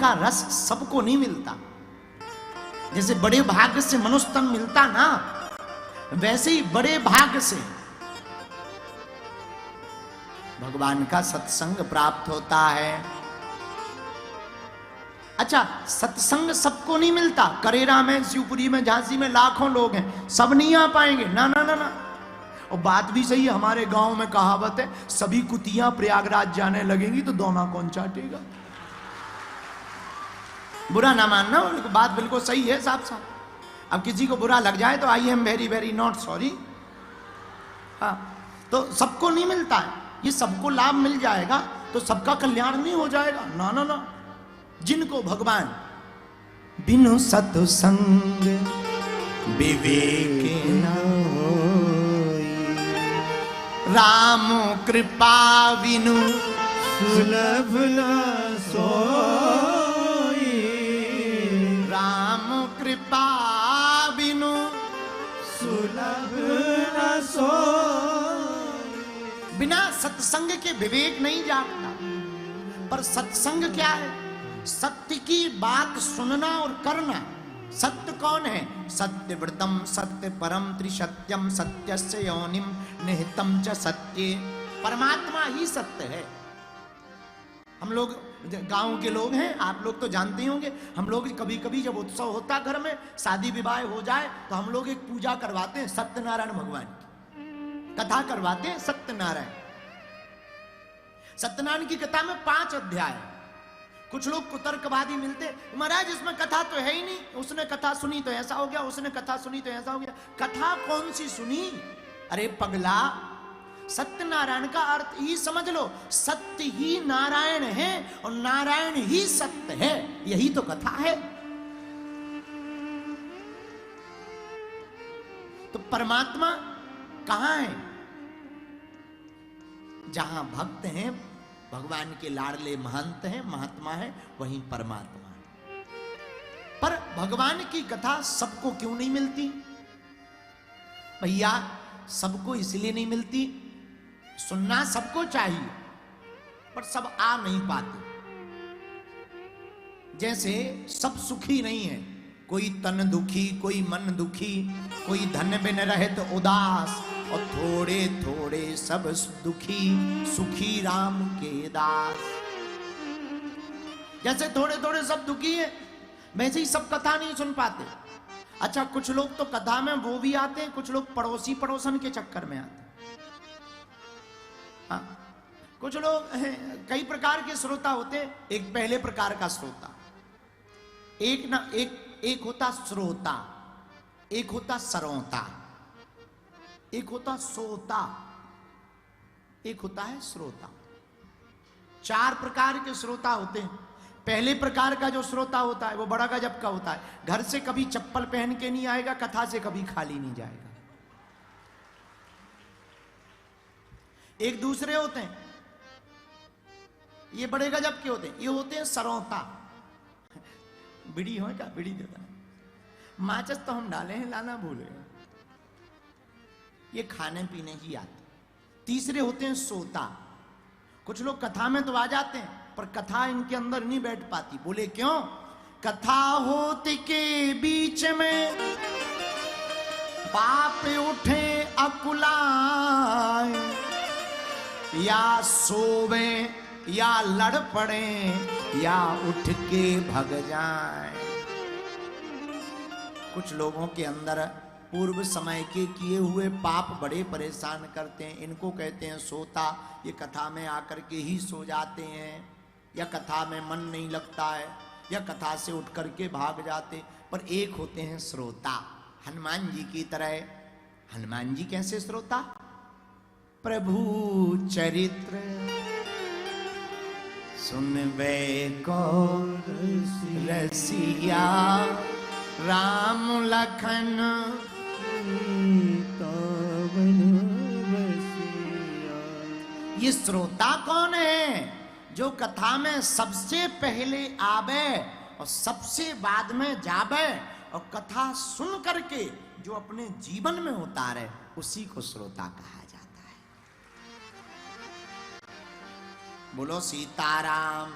का रस सबको नहीं मिलता। जैसे बड़े भाग्य से मनुष्य तन मिलता ना, वैसे ही बड़े भाग्य से भगवान का सत्संग प्राप्त होता है। अच्छा, सत्संग सबको नहीं मिलता। करेरा में, शिवपुरी में, झांसी में लाखों लोग हैं, सब नहीं आ पाएंगे। ना ना ना ना। और बात भी सही है, हमारे गांव में कहावत है, सभी कुतियां प्रयागराज जाने लगेंगी तो दोना कौन चाटेगा। बुरा ना मानना, बात बिल्कुल सही है साहब साहब। अब किसी को बुरा लग जाए तो I am very very not sorry. हाँ, तो सबको नहीं मिलता है, ये सबको लाभ मिल जाएगा तो सबका कल्याण नहीं हो जाएगा। ना ना ना। जिनको भगवान बिनु सत्संग विवेक न होई, राम कृपा बिनु सुलभ न सोई, राम कृपा बिनु सुलभ न सोई। बिना सत्संग के विवेक नहीं जागता। पर सत्संग क्या है? सत्य की बात सुनना और करना। सत्य कौन है? सत्यव्रतम सत्य परम त्रिसत्यम सत्यस्य योनिम निहितम च सत्ये। परमात्मा ही सत्य है। हम लोग गांव के लोग हैं, आप लोग तो जानते ही होंगे। हम लोग कभी कभी जब उत्सव होता घर में, शादी विवाह हो जाए, तो हम लोग एक पूजा करवाते हैं सत्यनारायण भगवान की, कथा करवाते हैं सत्यनारायण। सत्यनारायण की कथा में 5 अध्याय। कुछ लोग कुतर्कवादी मिलते, महाराज इसमें कथा तो है ही नहीं, उसने कथा सुनी तो ऐसा हो गया, उसने कथा सुनी तो ऐसा हो गया। कथा कौन सी सुनी? अरे पगला, सत्यनारायण का अर्थ ही समझ लो, सत्य ही नारायण है और नारायण ही सत्य है, यही तो कथा है। तो परमात्मा कहां है? जहां भक्त हैं, भगवान के लाडले महंत हैं, महात्मा है, वहीं परमात्मा है। पर भगवान की कथा सबको क्यों नहीं मिलती भैया? सबको इसलिए नहीं मिलती, सुनना सबको चाहिए, पर सब आ नहीं पाते। जैसे सब सुखी नहीं है, कोई तन दुखी, कोई मन दुखी, कोई धन बिन रहे तो उदास, और थोड़े थोड़े सब दुखी, सुखी राम के दास। जैसे थोड़े थोड़े सब दुखी है, वैसे ही सब कथा नहीं सुन पाते। अच्छा, कुछ लोग तो कथा में वो भी आते हैं, कुछ लोग पड़ोसी पड़ोसन के चक्कर में आते हैं। हाँ, कुछ लोग कई प्रकार के श्रोता होते हैं। एक पहले प्रकार का श्रोता, एक होता श्रोता, एक होता सरोता, एक होता सोता, एक होता है श्रोता। 4 प्रकार के श्रोता होते हैं। पहले प्रकार का जो श्रोता होता है वो बड़ा गजब का होता है। घर से कभी चप्पल पहन के नहीं आएगा, कथा से कभी खाली नहीं जाएगा। एक दूसरे होते हैं, ये बड़े गजब के होते हैं, ये होते हैं सरोता। बीड़ी हो क्या? बीड़ी देता है। माचस तो हम डाले हैं, लाना भूल गए। ये खाने पीने की आते। तीसरे होते हैं सोता। कुछ लोग कथा में तो आ जाते हैं, पर कथा इनके अंदर नहीं बैठ पाती। बोले क्यों? कथा होते के बीच में पाप उठे अकुलाए, या सोवे या लड़ पड़े या उठ के भग जाए। कुछ लोगों के अंदर पूर्व समय के किए हुए पाप बड़े परेशान करते हैं, इनको कहते हैं सोता। ये कथा में आकर के ही सो जाते हैं, या कथा में मन नहीं लगता है, या कथा से उठ करके भाग जाते। पर एक होते हैं श्रोता, हनुमान जी की तरह। हनुमान जी कैसे श्रोता? प्रभु चरित्र सुनवे को रसिया, राम लखन ये श्रोता कौन है? जो कथा में सबसे पहले आवे और सबसे बाद में जावे, और कथा सुन करके जो अपने जीवन में उतारे, उसी को श्रोता कहा जाता है। बोलो सीताराम।